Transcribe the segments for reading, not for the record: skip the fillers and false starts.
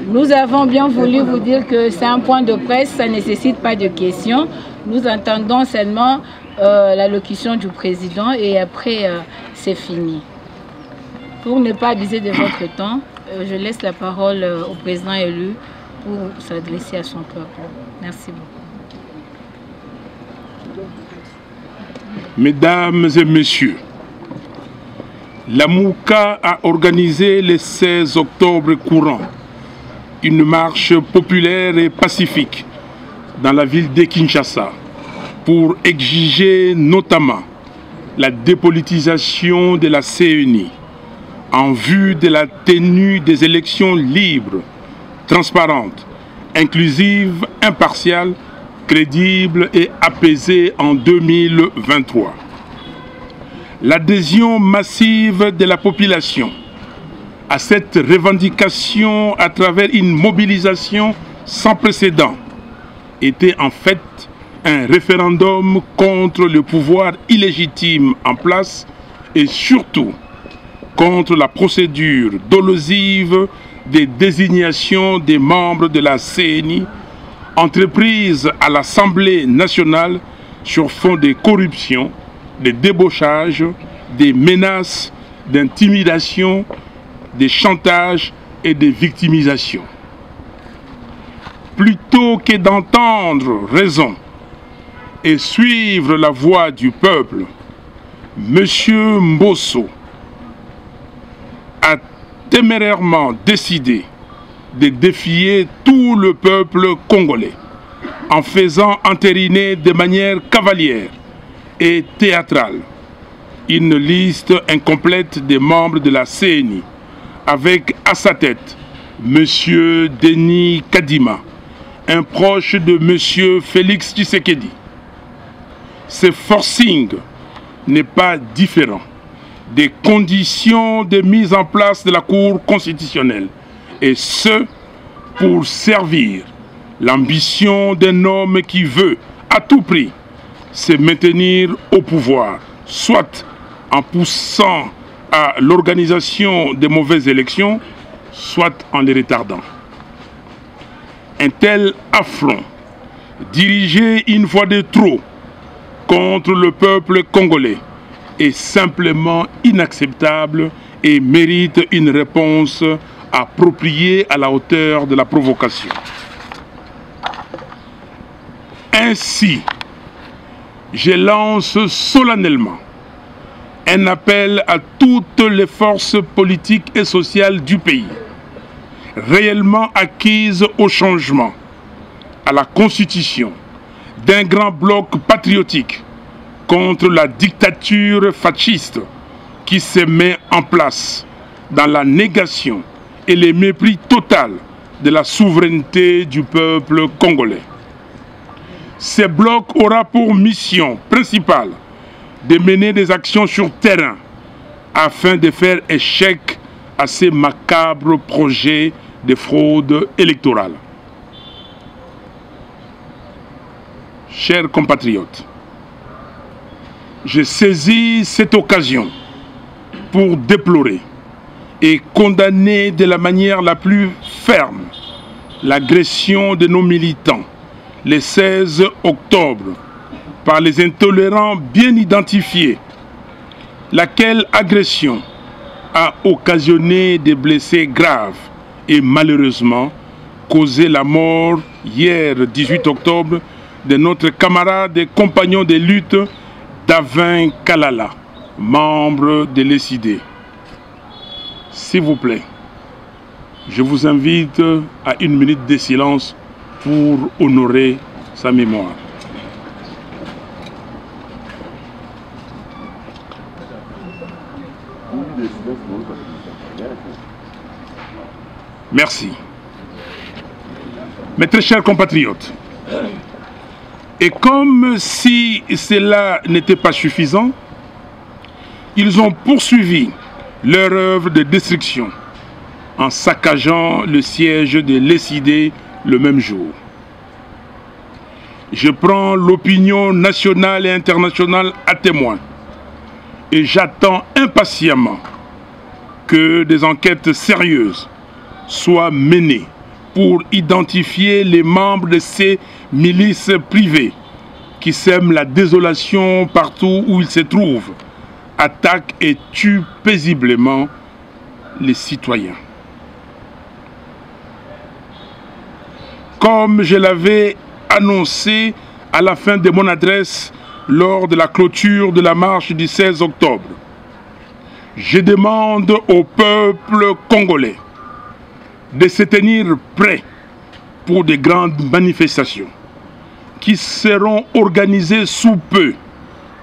Nous avons bien voulu vous dire que c'est un point de presse, ça ne nécessite pas de questions. Nous entendons seulement l'allocution du président et après c'est fini. Pour ne pas abuser de votre temps, je laisse la parole au président élu pour s'adresser à son peuple. Merci beaucoup. Mesdames et messieurs, la Mouka a organisé le 16 octobre courant une marche populaire et pacifique dans la ville de Kinshasa pour exiger notamment la dépolitisation de la CENI en vue de la tenue des élections libres, transparentes, inclusives, impartiales, crédibles et apaisées en 2023. L'adhésion massive de la population à cette revendication à travers une mobilisation sans précédent était en fait un référendum contre le pouvoir illégitime en place et surtout contre la procédure dolosive des désignations des membres de la CENI entreprise à l'Assemblée nationale sur fond de corruption, de débauchage, des menaces, d'intimidation, des chantages et des victimisations. Plutôt que d'entendre raison et suivre la voix du peuple, M. Mbosso a témérairement décidé de défier tout le peuple congolais en faisant entériner de manière cavalière et théâtrale une liste incomplète des membres de la CENI avec à sa tête M. Denis Kadima, un proche de M. Félix Tshisekedi. Ce forcing n'est pas différent des conditions de mise en place de la Cour constitutionnelle, et ce, pour servir l'ambition d'un homme qui veut, à tout prix, se maintenir au pouvoir, soit en poussant à l'organisation de mauvaises élections, soit en les retardant. Un tel affront, dirigé une fois de trop contre le peuple congolais, est simplement inacceptable et mérite une réponse appropriée à la hauteur de la provocation. Ainsi, je lance solennellement un appel à toutes les forces politiques et sociales du pays, réellement acquises au changement, à la constitution d'un grand bloc patriotique contre la dictature fasciste qui se met en place dans la négation et le mépris total de la souveraineté du peuple congolais. Ce bloc aura pour mission principale de mener des actions sur terrain afin de faire échec à ces macabres projets de fraude électorale. Chers compatriotes, je saisis cette occasion pour déplorer et condamner de la manière la plus ferme l'agression de nos militants le 16 octobre par les intolérants bien identifiés, laquelle agression a occasionné des blessés graves et malheureusement causé la mort hier 18 octobre de notre camarade et compagnon de lutte Davin Kalala, membre de l'ESID. S'il vous plaît, je vous invite à une minute de silence pour honorer sa mémoire. Merci. Mes très chers compatriotes, et comme si cela n'était pas suffisant, ils ont poursuivi leur œuvre de destruction en saccageant le siège de l'ESID le même jour. Je prends l'opinion nationale et internationale à témoin et j'attends impatiemment que des enquêtes sérieuses soient menées pour identifier les membres de ces milices privées qui sèment la désolation partout où ils se trouvent, attaquent et tuent paisiblement les citoyens. Comme je l'avais annoncé à la fin de mon adresse lors de la clôture de la marche du 16 octobre, je demande au peuple congolais de se tenir prêt pour de grandes manifestations qui seront organisées sous peu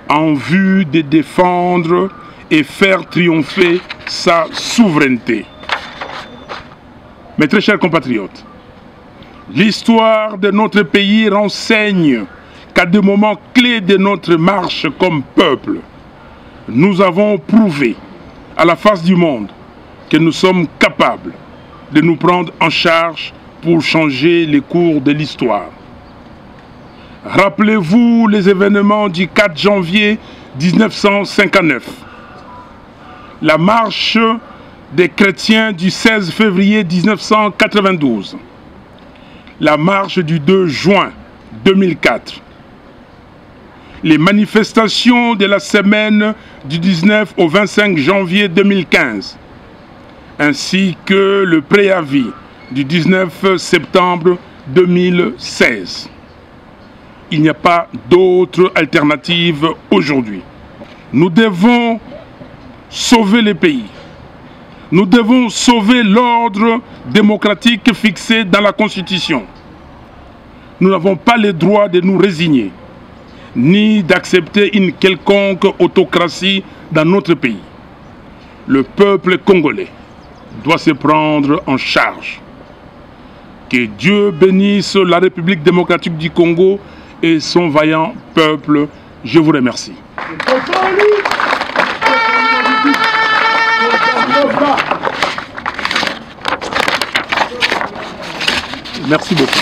en vue de défendre et faire triompher sa souveraineté. Mes très chers compatriotes, l'histoire de notre pays renseigne qu'à des moments clés de notre marche comme peuple, nous avons prouvé à la face du monde que nous sommes capables de nous prendre en charge pour changer les cours de l'histoire. Rappelez-vous les événements du 4 janvier 1959, la marche des chrétiens du 16 février 1992, la marche du 2 juin 2004, les manifestations de la semaine du 19 au 25 janvier 2015, ainsi que le préavis du 19 septembre 2016. Il n'y a pas d'autre alternative aujourd'hui. Nous devons sauver le pays. Nous devons sauver l'ordre démocratique fixé dans la Constitution. Nous n'avons pas le droit de nous résigner, ni d'accepter une quelconque autocratie dans notre pays. Le peuple congolais doit se prendre en charge. Que Dieu bénisse la République démocratique du Congo et son vaillant peuple. Je vous remercie. Merci beaucoup.